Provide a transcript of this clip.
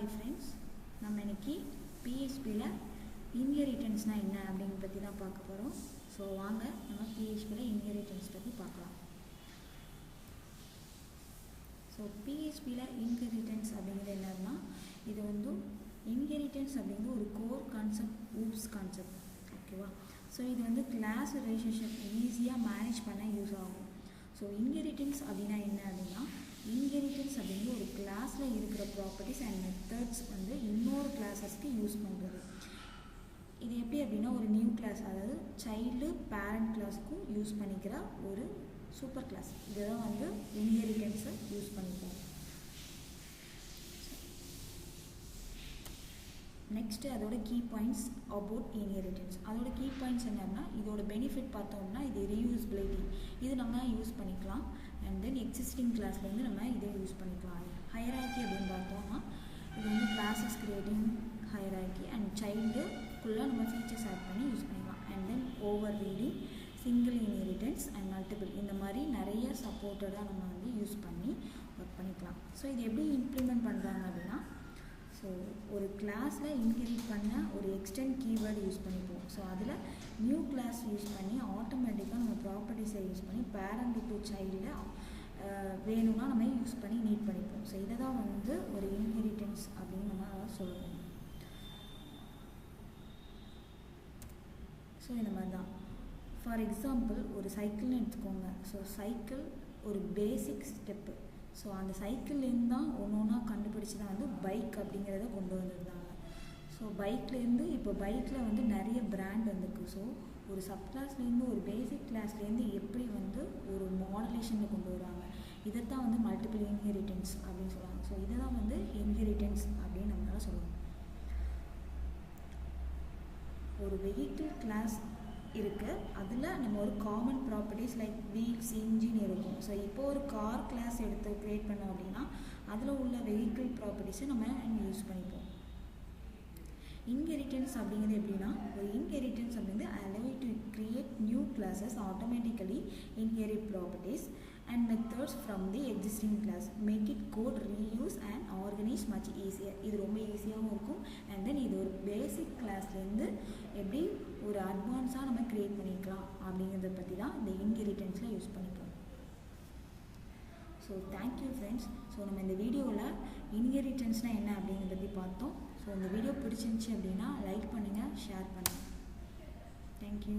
Hi friends, நம்ம இன்னைக்கு பிஹெச்பியில் இன்ஹெரிட்டன்ஸ்னால் என்ன அப்படிங்கிறத பற்றி தான் பார்க்க போகிறோம். ஸோ வாங்க நம்ம பிஹெச்பியில் இன்ஹெரிட்டன்ஸ் பற்றி பார்க்கலாம். ஸோ பிஹெச்பியில் இன்ஹெரிட்டன்ஸ் அப்படிங்கிறது என்னன்னா, இது வந்து இன்ஹெரிட்டன்ஸ் அப்படிங்கிறது ஒரு கோர் கான்செப்ட், ஊப்ஸ் கான்செப்ட். ஓகேவா? ஸோ இது வந்து கிளாஸ் ரிலேஷன்ஷிப் ஈஸியாக மேனேஜ் பண்ண யூஸ் ஆகும். ஸோ இன்ஹெரிட்டன்ஸ் அப்படின்னா என்ன அப்படின்னா, இன்ஹெரிட்டன்ஸ் அப்படிங்கிற ஒரு கிளாஸில் இருக்கிற ப்ராப்பர்ட்டிஸ் அண்ட் மெத்தட்ஸ் வந்து இன்னொரு கிளாஸஸ்க்கு யூஸ் பண்ணுறது. இது எப்படி அப்படின்னா, ஒரு நியூ கிளாஸ், அதாவது சைல்டு பேரண்ட் கிளாஸுக்கும் யூஸ் பண்ணிக்கிற ஒரு சூப்பர் கிளாஸ். இதுதான் வந்து இன்ஹெரிட்டன்ஸை யூஸ் பண்ணிப்போம். நெக்ஸ்ட்டு அதோட கீ பாயிண்ட்ஸ் அபவுட் இன்ஹெரிட்டன்ஸ். அதோட கீ பாயிண்ட்ஸ் என்னன்னா, இதோட பெனிஃபிட் பார்த்தோம்னா இது ரீயூஸ்பிலிட்டி, இது நம்ம யூஸ் பண்ணிக்கலாம். அண்ட் தென் எக்ஸிஸ்டிங் கிளாஸ்லேருந்து நம்ம இதை யூஸ் பண்ணிக்கலாம். ஹையரார்கி அப்படின்னு பார்த்தோம்னா, இது வந்து கிளாஸஸ் கிரியேட்டிங் ஹையரார்கி அண்ட் சைல்டுக்குள்ளே நம்ம ஃபீச்சர்ஸ் ஆட் பண்ணி யூஸ் பண்ணிக்கலாம். And then over reading, single inheritance and multiple, இந்த மாதிரி நிறைய சப்போர்ட்டடாக நம்ம வந்து யூஸ் பண்ணி ஒர்க் பண்ணிக்கலாம். ஸோ இது எப்படி இம்ப்ளிமெண்ட் பண்ணுறாங்க அப்படின்னா, ஸோ ஒரு கிளாஸில் இன்ஹெரிட் பண்ண ஒரு எக்ஸ்டெண்ட் கீவேர்டு யூஸ் பண்ணிப்போம். ஸோ அதில் நியூ கிளாஸ் யூஸ் பண்ணி ஆட்டோமேட்டிக்காக நம்ம ப்ராப்பர்ட்டிஸை யூஸ் பண்ணி பேரண்ட் டு சைல்டு வேணும்னா நம்ம யூஸ் பண்ணி நீட் பண்ணிப்போம். ஸோ இதை தான் வந்து ஒரு இன்ஹெரிட்டன்ஸ் அப்படின்னு நம்ம சொல்லுவோம். ஸோ இந்த மாதிரி தான். ஃபார் எக்ஸாம்பிள் ஒரு சைக்கிள்னு எடுத்துக்கோங்க. ஸோ சைக்கிள் ஒரு பேசிக் ஸ்டெப்பு. ஸோ அந்த சைக்கிள்லேருந்து தான் ஒன்று ஒன்றா கண்டுபிடிச்சி தான் வந்து பைக் அப்படிங்கிறத கொண்டு வந்திருந்தாங்க. ஸோ பைக்லேருந்து இப்போ பைக்கில் வந்து நிறைய பிராண்ட் வந்துருக்கு. ஸோ ஒரு சப் கிளாஸ்லேருந்து ஒரு பேசிக் கிளாஸ்லேருந்து எப்படி வந்து ஒரு மாடலேஷனில் கொண்டு வராங்க, இதைத்தான் வந்து மல்டிபிள் இன்ஹெரிட்டன்ஸ் அப்படின்னு சொல்லுவாங்க. ஸோ இதை தான் வந்து இன்ஹெரிட்டன்ஸ் அப்படின்னு நம்மளால சொல்லுவோம். ஒரு வெஹிக்கிள் கிளாஸ் இருக்குது, அதில் நம்ம ஒரு common properties like wheels, engine இருக்கும். ஸோ இப்போ ஒரு கார் கிளாஸ் எடுத்து க்ரியேட் பண்ணோம் அப்படின்னா அதில் உள்ள வெஹிக்கிள் ப்ராப்பர்ட்டிஸை நம்ம யூஸ் பண்ணிப்போம். இன்ஹெரிட்டன்ஸ் அப்படிங்கிறது எப்படின்னா, ஒரு இன்ஹெரிட்டன்ஸ் அப்படிங்கிறது allow to create new classes automatically inherit properties and methods from the existing class, make it code reuse and organize much easier. இது ரொம்ப ஈஸியாகவும் இருக்கும். அண்ட் தென் இது ஒரு பேசிக் கிளாஸ்லேருந்து எப்படி ஒரு அட்வான்ஸாக நம்ம க்ரியேட் பண்ணிக்கலாம் அப்படிங்கிறத பற்றி தான் இந்த இன்ஹெரிட்டன்ஸில் யூஸ் பண்ணிப்போம். So thank you friends. ஸோ நம்ம இந்த வீடியோவில் இன்ஹெரிட்டன்ஸ்னால் என்ன அப்படிங்கிறத பற்றி பார்த்தோம். ஸோ இந்த வீடியோ பிடிச்சிருந்துச்சி அப்படின்னா லைக் பண்ணுங்கள், ஷேர் பண்ணுங்கள். தேங்க்யூ.